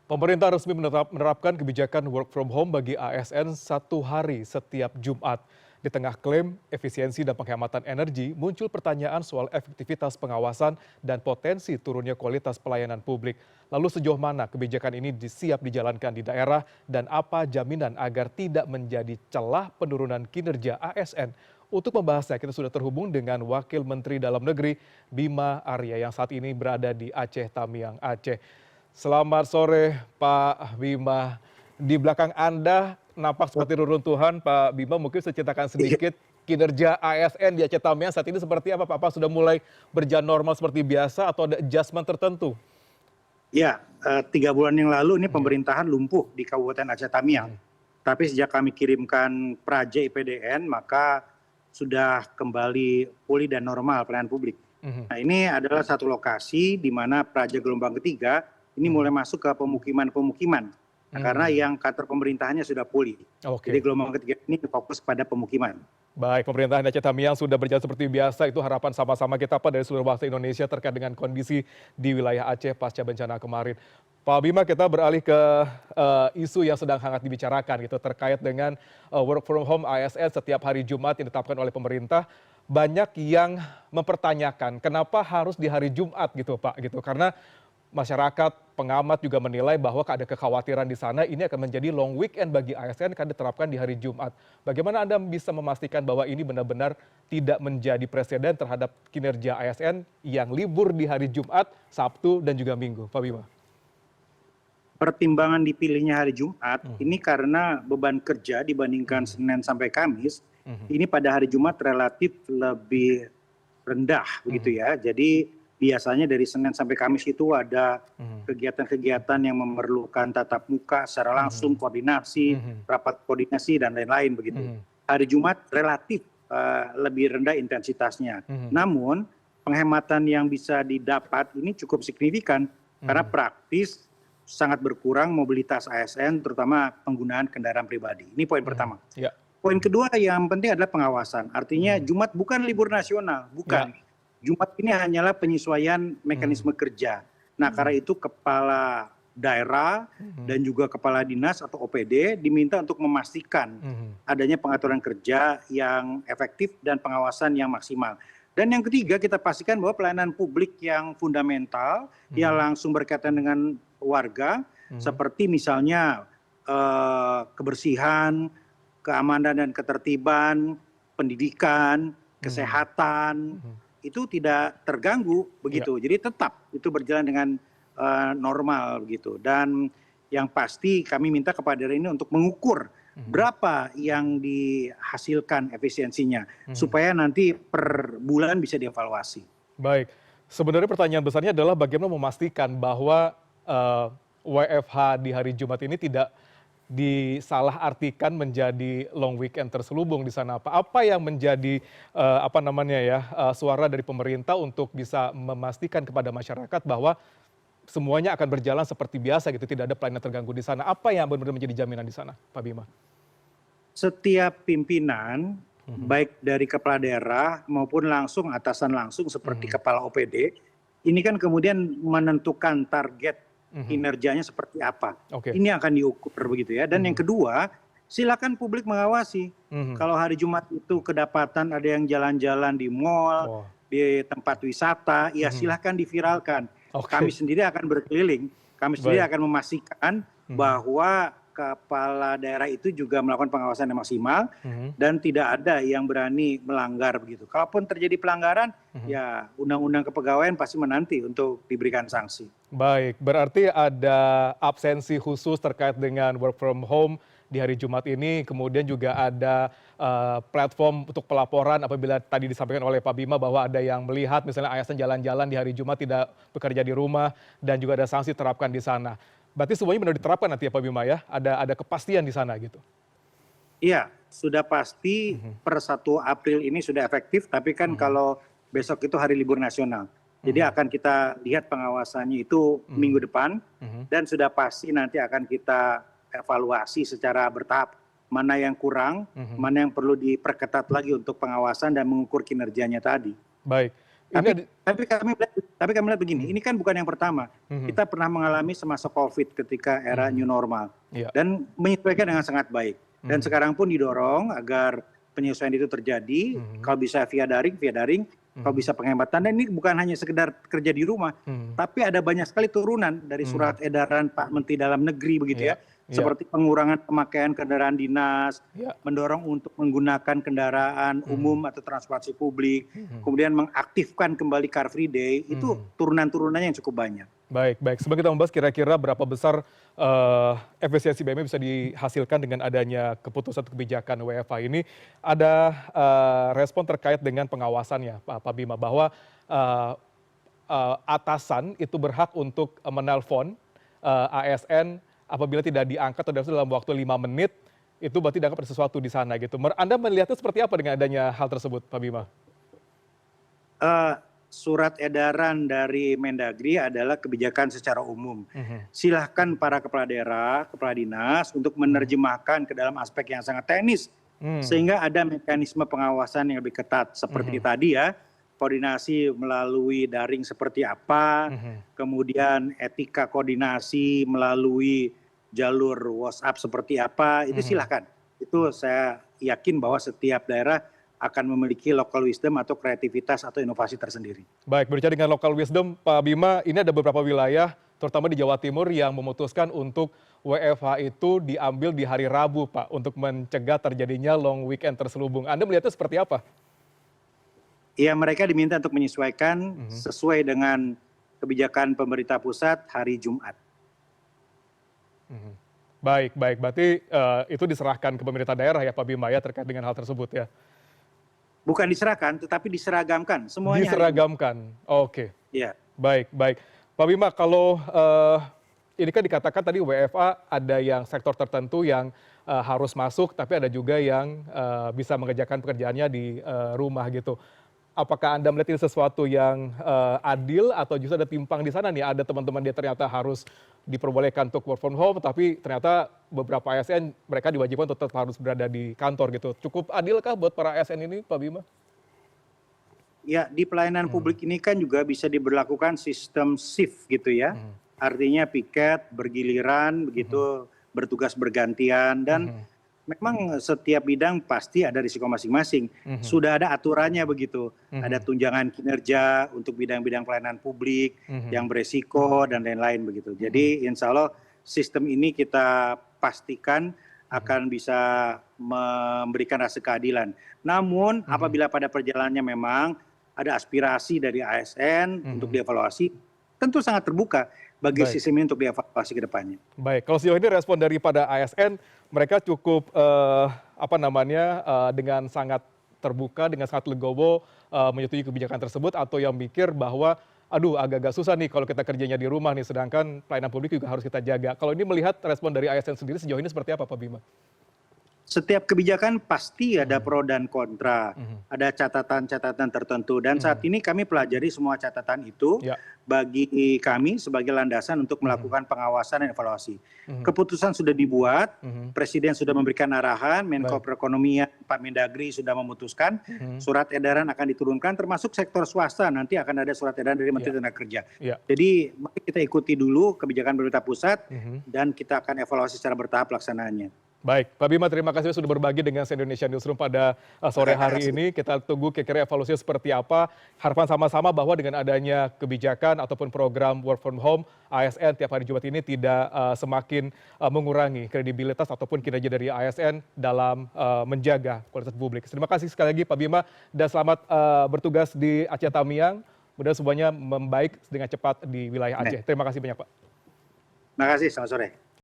Pemerintah resmi menerapkan kebijakan work from home bagi ASN 1 hari setiap Jumat. Di tengah klaim efisiensi dan penghematan energi, muncul pertanyaan soal efektivitas pengawasan dan potensi turunnya kualitas pelayanan publik. Lalu sejauh mana kebijakan ini siap dijalankan di daerah dan apa jaminan agar tidak menjadi celah penurunan kinerja ASN? Untuk membahasnya, kita sudah terhubung dengan Wakil Menteri Dalam Negeri Bima Arya yang saat ini berada di Aceh, Tamiang, Aceh. Selamat sore Pak Bima. Di belakang Anda nampak seperti reruntuhan. Pak Bima, mungkin bisa ceritakan Iya, sedikit kinerja ASN di Aceh Tamiang saat ini seperti apa Pak? Apa sudah mulai berjalan normal seperti biasa atau ada adjustment tertentu? ya, 3 bulan yang lalu ini Mhm, pemerintahan lumpuh di Kabupaten Aceh Tamiang. mhm, Tapi sejak kami kirimkan Praja IPDN, maka sudah kembali pulih dan normal pelayanan publik. mhm, Nah, ini adalah satu lokasi di mana Praja gelombang ketiga ini mhm, mulai masuk ke pemukiman-pemukiman. Nah, karena mhm. yang kantor pemerintahannya sudah pulih. Jadi Oke. gelombang ketiga ini fokus pada pemukiman. Baik, pemerintahan Aceh Tamiang sudah berjalan seperti biasa. Itu harapan sama-sama kita Pak dari seluruh bangsa Indonesia terkait dengan kondisi di wilayah Aceh pasca bencana kemarin. Pak Bima, kita beralih ke isu yang sedang hangat dibicarakan gitu terkait dengan work from home ASN setiap hari Jumat yang ditetapkan oleh pemerintah. Banyak yang mempertanyakan kenapa harus di hari Jumat gitu Pak gitu. Karena masyarakat, pengamat juga menilai bahwa ada kekhawatiran di sana ini akan menjadi long weekend bagi ASN karena diterapkan di hari Jumat. Bagaimana Anda bisa memastikan bahwa ini benar-benar tidak menjadi presiden terhadap kinerja ASN yang libur di hari Jumat, Sabtu, dan juga Minggu? Pak Bima. Pertimbangan dipilihnya hari Jumat Mhm, ini karena beban kerja dibandingkan mhm, Senin sampai Kamis, mhm, ini pada hari Jumat relatif lebih rendah begitu mhm, ya. Jadi biasanya dari Senin sampai Kamis itu ada mhm, kegiatan-kegiatan yang memerlukan tatap muka secara langsung, mhm, koordinasi, mhm, rapat koordinasi dan lain-lain begitu. mhm, Hari Jumat relatif lebih rendah intensitasnya. mhm, Namun penghematan yang bisa didapat ini cukup signifikan karena mhm, praktis sangat berkurang mobilitas ASN terutama penggunaan kendaraan pribadi. Ini poin mhm. pertama. Ya, Poin kedua yang penting adalah pengawasan. Artinya mhm, Jumat bukan libur nasional, ya, bukan. Jumat ini hanyalah penyesuaian mhm, mekanisme kerja. Nah, mhm, karena itu kepala daerah mhm, dan juga kepala dinas atau OPD diminta untuk memastikan mhm, adanya pengaturan kerja yang efektif dan pengawasan yang maksimal. Dan yang ketiga, kita pastikan bahwa pelayanan publik yang fundamental, yang mhm, langsung berkaitan dengan warga, mhm, seperti misalnya kebersihan, keamanan dan ketertiban, pendidikan, mhm, kesehatan, mhm. itu tidak terganggu Ya, begitu. Jadi tetap itu berjalan dengan normal begitu. Dan yang pasti kami minta kepada daerah ini untuk mengukur mhm, berapa yang dihasilkan efisiensinya mhm. supaya nanti per bulan bisa dievaluasi. Baik, sebenarnya pertanyaan besarnya adalah bagaimana memastikan bahwa, WFH di hari Jumat ini tidak disalahartikan menjadi long weekend terselubung di sana, Pak. Apa yang menjadi, apa namanya ya, suara dari pemerintah untuk bisa memastikan kepada masyarakat bahwa semuanya akan berjalan seperti biasa gitu, tidak ada pelayanan terganggu di sana. Apa yang benar-benar menjadi jaminan di sana, Pak Bima? Setiap pimpinan, Mhm, baik dari kepala daerah maupun langsung atasan langsung seperti mhm, kepala OPD, ini kan kemudian menentukan target mhm, kinerjanya seperti apa. oke, Ini akan diukur begitu ya. Dan yang mhm, kedua, silakan publik mengawasi. mhm, Kalau hari Jumat itu kedapatan ada yang jalan-jalan di mal, oh, di tempat wisata, ya mhm, silahkan diviralkan. Kami oke, sendiri akan berkeliling, kami sendiri baik, akan memastikan mhm, bahwa kepala daerah itu juga melakukan pengawasan yang maksimal mhm, dan tidak ada yang berani melanggar begitu. Kalaupun terjadi pelanggaran, mhm. ya undang-undang kepegawaian pasti menanti untuk diberikan sanksi. Baik, berarti ada absensi khusus terkait dengan work from home di hari Jumat ini, kemudian juga ada platform untuk pelaporan apabila tadi disampaikan oleh Pak Bima bahwa ada yang melihat misalnya ASN jalan-jalan di hari Jumat tidak bekerja di rumah dan juga ada sanksi terapkan di sana. Berarti semuanya benar diterapkan nanti ya Pak Bima ya? Ada kepastian di sana gitu? Iya, sudah pasti Mhm, per 1 April ini sudah efektif, tapi kan mhm, kalau besok itu hari libur nasional. Jadi mhm, akan kita lihat pengawasannya itu mhm, minggu depan mhm, dan sudah pasti nanti akan kita evaluasi secara bertahap mana yang kurang, mhm. mana yang perlu diperketat lagi untuk pengawasan dan mengukur kinerjanya tadi. Baik. Ini Tapi kami lihat begini, ini kan bukan yang pertama. Kita pernah mengalami semasa COVID ketika era new normal Iya. dan menyesuaikan dengan sangat baik. Dan sekarang pun didorong agar penyesuaian itu terjadi, kalau bisa via daring, kalau bisa penghematan. Dan ini bukan hanya sekedar kerja di rumah, tapi ada banyak sekali turunan dari surat edaran Pak Menteri Dalam Negeri begitu ya. Iya. Seperti pengurangan pemakaian kendaraan dinas, Iya. mendorong untuk menggunakan kendaraan umum atau transportasi publik, kemudian mengaktifkan kembali Car Free Day, itu turunan-turunannya yang cukup banyak. Baik. Sebelum kita membahas kira-kira berapa besar efisiensi BUMN bisa dihasilkan dengan adanya keputusan kebijakan WFH ini, ada respon terkait dengan pengawasannya, Pak Bima, bahwa atasan itu berhak untuk menelpon ASN apabila tidak diangkat atau dalam waktu 5 menit, itu berarti dianggap ada sesuatu di sana gitu. Anda melihatnya seperti apa dengan adanya hal tersebut, Pak Bima? Surat edaran dari Mendagri adalah kebijakan secara umum. Silahkan para kepala daerah, kepala dinas untuk menerjemahkan ke dalam aspek yang sangat teknis, sehingga ada mekanisme pengawasan yang lebih ketat seperti tadi ya, koordinasi melalui daring seperti apa, kemudian etika koordinasi melalui jalur WhatsApp seperti apa, itu silahkan. Itu saya yakin bahwa setiap daerah akan memiliki local wisdom atau kreativitas atau inovasi tersendiri. Baik, berbicara dengan local wisdom, Pak Bima, ini ada beberapa wilayah, terutama di Jawa Timur, yang memutuskan untuk WFH itu diambil di hari Rabu, Pak, untuk mencegah terjadinya long weekend terselubung. Anda melihatnya seperti apa? Ya, mereka diminta untuk menyesuaikan sesuai dengan kebijakan pemerintah pusat hari Jumat. Baik. Berarti itu diserahkan ke pemerintah daerah ya, Pak Bima, ya, terkait dengan hal tersebut ya? Bukan diserahkan, tetapi diseragamkan. Semuanya diseragamkan. Oke. Ya. Baik. Pak Bima, kalau ini kan dikatakan tadi WFA ada yang sektor tertentu yang harus masuk, tapi ada juga yang bisa mengerjakan pekerjaannya di rumah gitu. Apakah Anda melihat ini sesuatu yang adil atau justru ada timpang di sana nih? Ada teman-teman dia ternyata harus diperbolehkan untuk work from home, tapi ternyata beberapa ASN mereka diwajibkan tetap harus berada di kantor gitu. Cukup adilkah buat para ASN ini, Pak Bima? Ya, di pelayanan publik ini kan juga bisa diberlakukan sistem shift gitu ya. Artinya piket, bergiliran, begitu, bertugas bergantian, dan memang setiap bidang pasti ada risiko masing-masing. Sudah ada aturannya begitu. Ada tunjangan kinerja untuk bidang-bidang pelayanan publik yang beresiko dan lain-lain begitu. Jadi insya Allah sistem ini kita pastikan akan bisa memberikan rasa keadilan. Namun apabila pada perjalanannya memang ada aspirasi dari ASN untuk dievaluasi, tentu sangat terbuka bagi sistem ini untuk dievaluasi ke depannya. Baik, kalau sejauh ini respon daripada ASN, mereka cukup dengan sangat terbuka, dengan sangat legowo menyetujui kebijakan tersebut, atau yang mikir bahwa aduh agak-agak susah nih kalau kita kerjanya di rumah nih, sedangkan pelayanan publik juga harus kita jaga. Kalau ini melihat respon dari ASN sendiri sejauh ini seperti apa, Pak Bima? Setiap kebijakan pasti ada pro dan kontra, ada catatan-catatan tertentu, dan saat ini kami pelajari semua catatan itu bagi kami sebagai landasan untuk melakukan pengawasan dan evaluasi. Keputusan sudah dibuat, Presiden sudah memberikan arahan, Menko Perekonomian Pak Mendagri sudah memutuskan, surat edaran akan diturunkan, termasuk sektor swasta nanti akan ada surat edaran dari Menteri Tenaga Kerja. Jadi mari kita ikuti dulu kebijakan pemerintah pusat dan kita akan evaluasi secara bertahap pelaksanaannya. Baik, Pak Bima, terima kasih sudah berbagi dengan Indonesia Newsroom pada sore hari ini. Kita tunggu kira-kira evaluasinya seperti apa. Harapan sama-sama bahwa dengan adanya kebijakan ataupun program work from home, ASN tiap hari Jumat ini tidak semakin mengurangi kredibilitas ataupun kinerja dari ASN dalam menjaga kualitas publik. Terima kasih sekali lagi Pak Bima, dan selamat bertugas di Aceh Tamiang. Mudah-mudahan semuanya membaik dengan cepat di wilayah Aceh. Terima kasih banyak, Pak. Terima kasih, selamat sore.